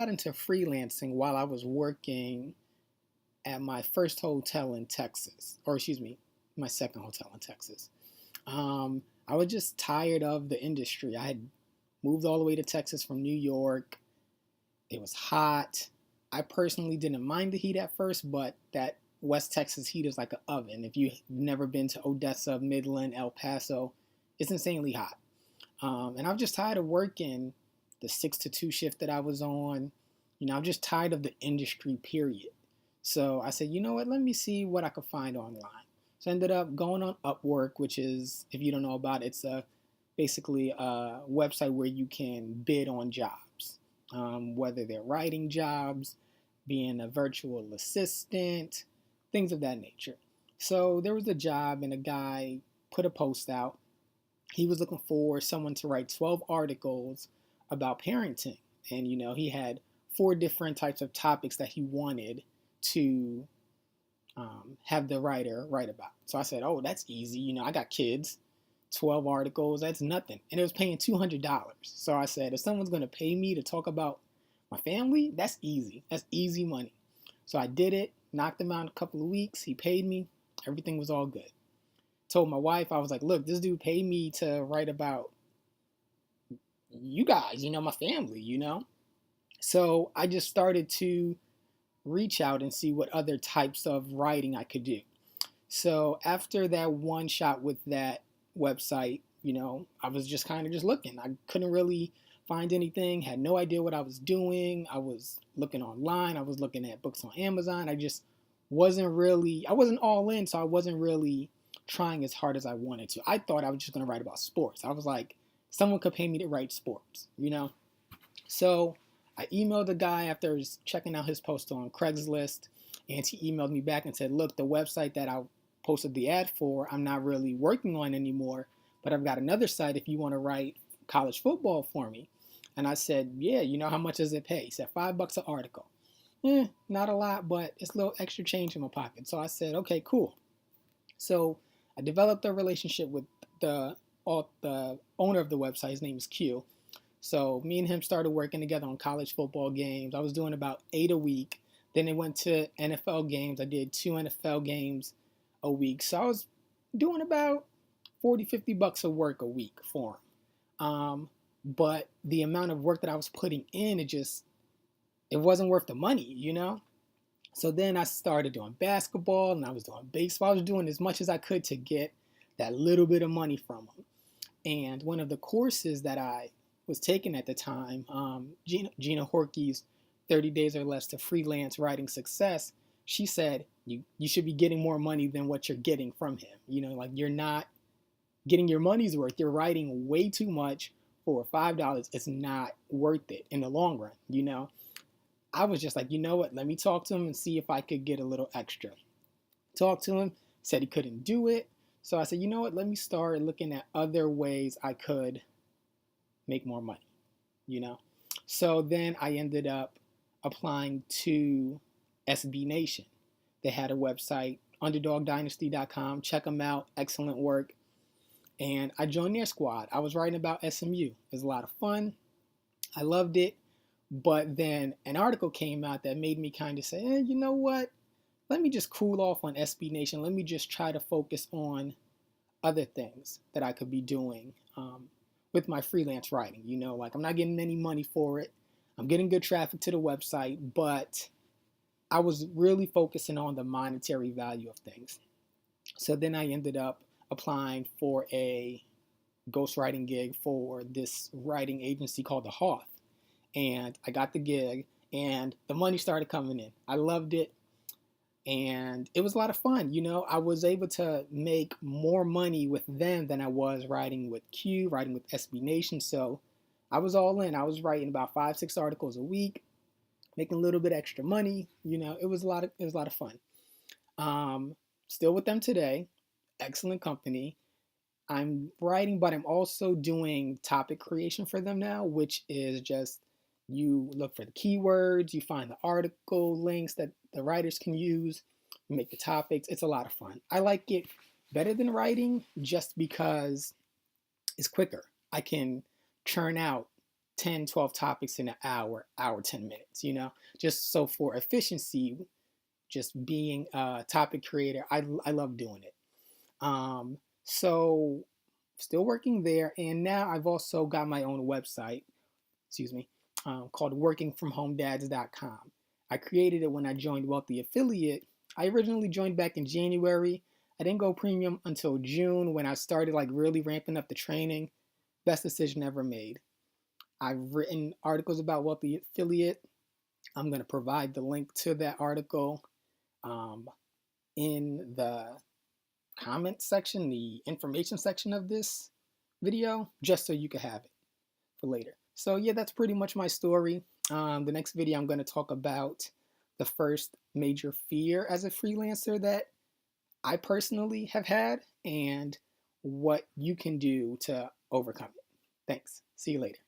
got into freelancing while I was working at my first hotel in Texas, or excuse me, my second hotel in Texas. I was just tired of the industry. I had moved all the way to Texas from New York. It was hot. I personally didn't mind the heat at first, but that West Texas heat is like an oven. If you've never been to Odessa, Midland, El Paso, it's insanely hot. And I'm just tired of working the 6 to 2 shift that I was on. I'm just tired of the industry, period. So I said, you know what, let me see what I could find online. So I ended up going on Upwork, which is, if you don't know about it, it's basically a website where you can bid on jobs, whether they're writing jobs, being a virtual assistant, things of that nature. So there was a job, and a guy put a post out. He was looking for someone to write 12 articles about parenting. And, he had 4 different types of topics that he wanted to have the writer write about. So I said, oh, that's easy. I got kids, 12 articles, that's nothing. And it was paying $200. So I said, if someone's going to pay me to talk about my family, that's easy. That's easy money. So I did it, knocked him out in a couple of weeks. He paid me. Everything was all good. Told my wife, I was like, look, this dude paid me to write about you guys, my family. So I just started to reach out and see what other types of writing I could do. So after that one shot with that website, I was just kind of just looking. I couldn't really find anything, had no idea what I was doing. I was looking online, I was looking at books on Amazon. I wasn't all in, so I wasn't really trying as hard as I wanted to. I thought I was just going to write about sports. I was like, someone could pay me to write sports. So I emailed the guy after checking out his post on Craigslist, and he emailed me back and said, look, the website that I posted the ad for, I'm not really working on anymore, but I've got another site if you want to write college football for me. And I said, yeah, how much does it pay? He said, $5 an article. Not a lot, but it's a little extra change in my pocket. So I said, okay, cool. So I developed a relationship with the owner of the website. His name is Q. So me and him started working together on college football games. I was doing about 8 a week. Then it went to NFL games. I did 2 NFL games a week. So I was doing about 40, $50 of work a week for him. But the amount of work that I was putting in, it wasn't worth the money. So then I started doing basketball, and I was doing baseball. I was doing as much as I could to get that little bit of money from them. And one of the courses that I was taking at the time, Gina Horkey's 30 Days or Less to Freelance Writing Success, she said, you should be getting more money than what you're getting from him. Like, you're not getting your money's worth. You're writing way too much for $5. It's not worth it in the long run. I was just like, you know what, let me talk to him and see if I could get a little extra. Talked to him, said he couldn't do it. So I said, you know what, let me start looking at other ways I could make more money. So then I ended up applying to SB Nation. They had a website, underdogdynasty.com. Check them out. Excellent work. And I joined their squad. I was writing about SMU. It was a lot of fun. I loved it. But then an article came out that made me kind of say, you know what? Let me just cool off on SB Nation. Let me just try to focus on other things that I could be doing with my freelance writing. Like, I'm not getting any money for it. I'm getting good traffic to the website, but I was really focusing on the monetary value of things. So then I ended up applying for a ghostwriting gig for this writing agency called The Hoth. And I got the gig, and the money started coming in. I loved it, and it was a lot of fun. I was able to make more money with them than I was writing with Q, writing with SB Nation. So I was all in. I was writing about 5, 6 articles a week, making a little bit extra money. It was a lot of fun. Still with them today. Excellent company. I'm writing, but I'm also doing topic creation for them now, which is just, you look for the keywords, you find the article links that the writers can use, you make the topics. It's a lot of fun. I like it better than writing just because it's quicker. I can churn out 10, 12 topics in an hour, 10 minutes, just so for efficiency, just being a topic creator, I love doing it. So still working there. And now I've also got my own website, called workingfromhomedads.com. I created it when I joined Wealthy Affiliate. I originally joined back in January. I didn't go premium until June when I started like really ramping up the training. Best decision ever made. I've written articles about Wealthy Affiliate. I'm going to provide the link to that article in the comment section, the information section of this video, just so you can have it for later. So yeah, that's pretty much my story. The next video I'm going to talk about the first major fear as a freelancer that I personally have had and what you can do to overcome it. Thanks. See you later.